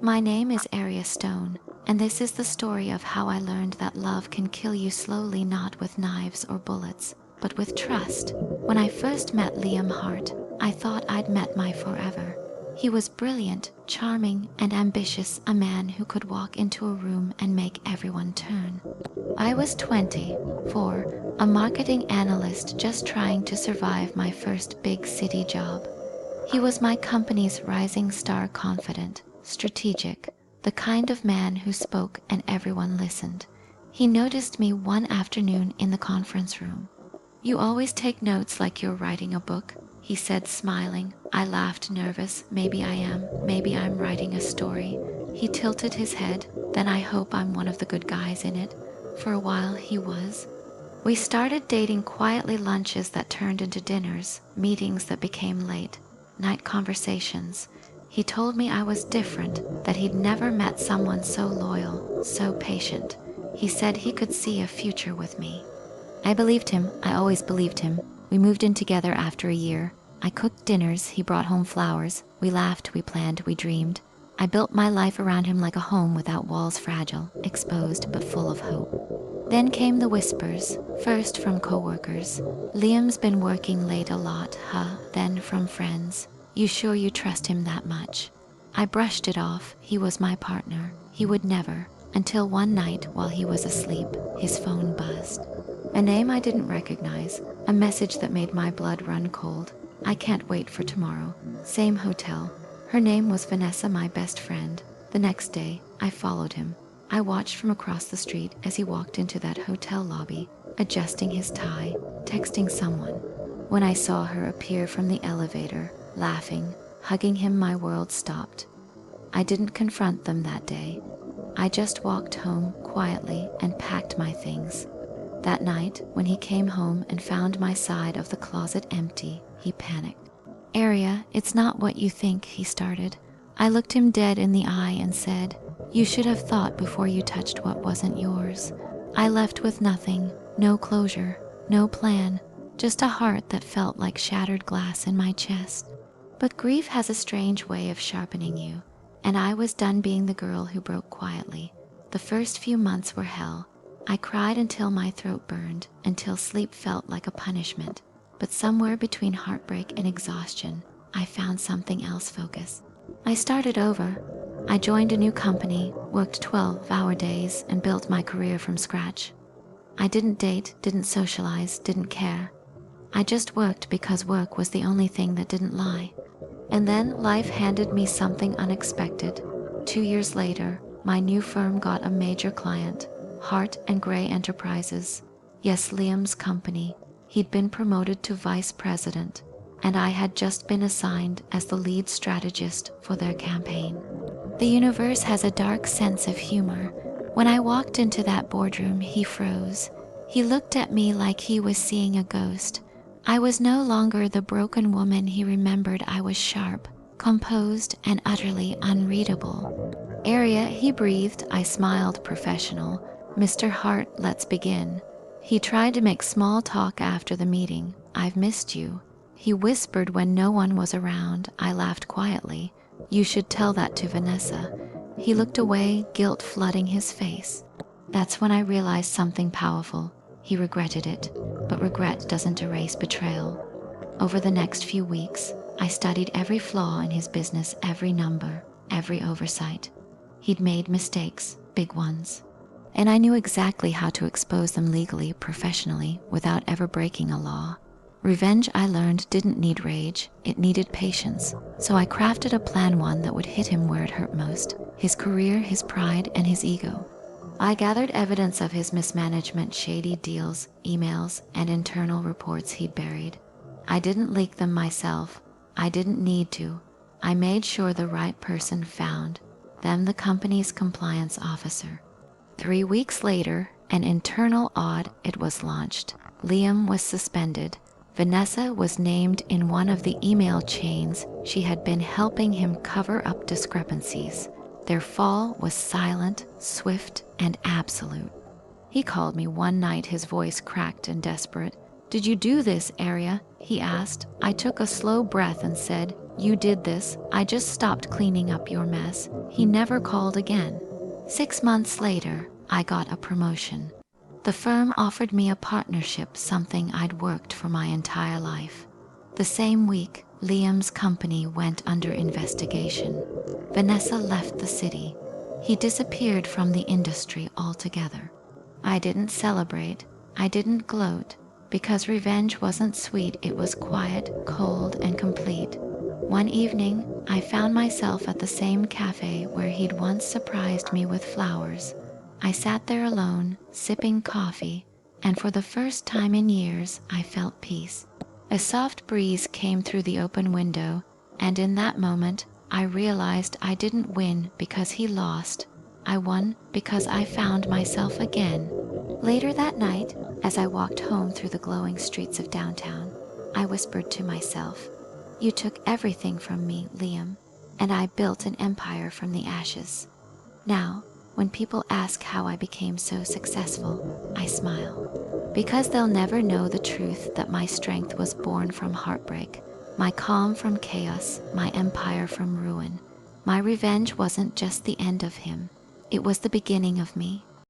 My name is Aria Stone, and this is the story of how I learned that love can kill you slowly, not with knives or bullets, but with trust. When I first met Liam Hart, I thought I'd met my forever. He was brilliant, charming, and ambitious, a man who could walk into a room and make everyone turn. I was 24, a marketing analyst just trying to survive my first big city job. He was my company's rising star, confident, strategic, the kind of man who spoke and everyone listened. He noticed me one afternoon in the conference room. "You always take notes like you're writing a book," he said, smiling. I laughed, nervous. Maybe I am. Maybe I'm writing a story. He tilted his head. "Then I hope I'm one of the good guys in it." For a while he was. We started dating quietly, lunches that turned into dinners, meetings that became late, night conversations. He told me I was different, that he'd never met someone so loyal, so patient. He said he could see a future with me. I believed him. I always believed him. We moved in together after a year. I cooked dinners, he brought home flowers. We laughed, we planned, we dreamed. I built my life around him like a home without walls, fragile, exposed, but full of hope. Then came the whispers, first from coworkers. "Liam's been working late a lot, huh?" Then from friends. "You sure you trust him that much?" I brushed it off. He was my partner. He would never. Until one night, while he was asleep, his phone buzzed. A name I didn't recognize, a message that made my blood run cold. "I can't wait for tomorrow." Same hotel. Her name was Vanessa, my best friend. The next day, I followed him. I watched from across the street as he walked into that hotel lobby, adjusting his tie, texting someone. When I saw her appear from the elevator, laughing, hugging him, my world stopped. I didn't confront them that day. I just walked home quietly and packed my things. That night, when he came home and found my side of the closet empty, he panicked. "Aria, it's not what you think," he started. I looked him dead in the eye and said, "You should have thought before you touched what wasn't yours." I left with nothing, no closure, no plan, just a heart that felt like shattered glass in my chest. But grief has a strange way of sharpening you, and I was done being the girl who broke quietly. The first few months were hell. I cried until my throat burned, until sleep felt like a punishment. But somewhere between heartbreak and exhaustion, I found something else: focus. I started over. I joined a new company, worked 12-hour days, and built my career from scratch. I didn't date, didn't socialize, didn't care. I just worked because work was the only thing that didn't lie. And then life handed me something unexpected. 2 years later, my new firm got a major client, Hart and Gray Enterprises. Yes, Liam's company. He'd been promoted to vice president, and I had just been assigned as the lead strategist for their campaign. The universe has a dark sense of humor. When I walked into that boardroom, he froze. He looked at me like he was seeing a ghost. I was no longer the broken woman he remembered. I was sharp, composed, and utterly unreadable. "Aria," he breathed. I smiled, professional. "Mr. Hart, let's begin." He tried to make small talk after the meeting. "I've missed you," he whispered when no one was around. I laughed quietly. "You should tell that to Vanessa." He looked away, guilt flooding his face. That's when I realized something powerful. He regretted it, but regret doesn't erase betrayal. Over the next few weeks, I studied every flaw in his business, every number, every oversight. He'd made mistakes, big ones. And I knew exactly how to expose them legally, professionally, without ever breaking a law. Revenge, I learned, didn't need rage, it needed patience. So I crafted a plan, one that would hit him where it hurt most: his career, his pride, and his ego. I gathered evidence of his mismanagement, shady deals, emails, and internal reports he'd buried. I didn't leak them myself. I didn't need to. I made sure the right person found them, the company's compliance officer. 3 weeks later, an internal audit was launched. Liam was suspended. Vanessa was named in one of the email chains. She had been helping him cover up discrepancies. Their fall was silent, swift, and absolute. He called me one night, his voice cracked and desperate. "Did you do this, Aria?" he asked. I took a slow breath and said, "You did this, I just stopped cleaning up your mess." He never called again. 6 months later, I got a promotion. The firm offered me a partnership, something I'd worked for my entire life. The same week, Liam's company went under investigation. Vanessa left the city. He disappeared from the industry altogether. I didn't celebrate, I didn't gloat, because revenge wasn't sweet, it was quiet, cold, and complete. One evening, I found myself at the same cafe where he'd once surprised me with flowers. I sat there alone, sipping coffee, and for the first time in years, I felt peace. A soft breeze came through the open window, and in that moment, I realized I didn't win because he lost. I won because I found myself again. Later that night, as I walked home through the glowing streets of downtown, I whispered to myself, "You took everything from me, Liam, and I built an empire from the ashes." Now, when people ask how I became so successful, I smile. Because they'll never know the truth that my strength was born from heartbreak, my calm from chaos, my empire from ruin. My revenge wasn't just the end of him, it was the beginning of me.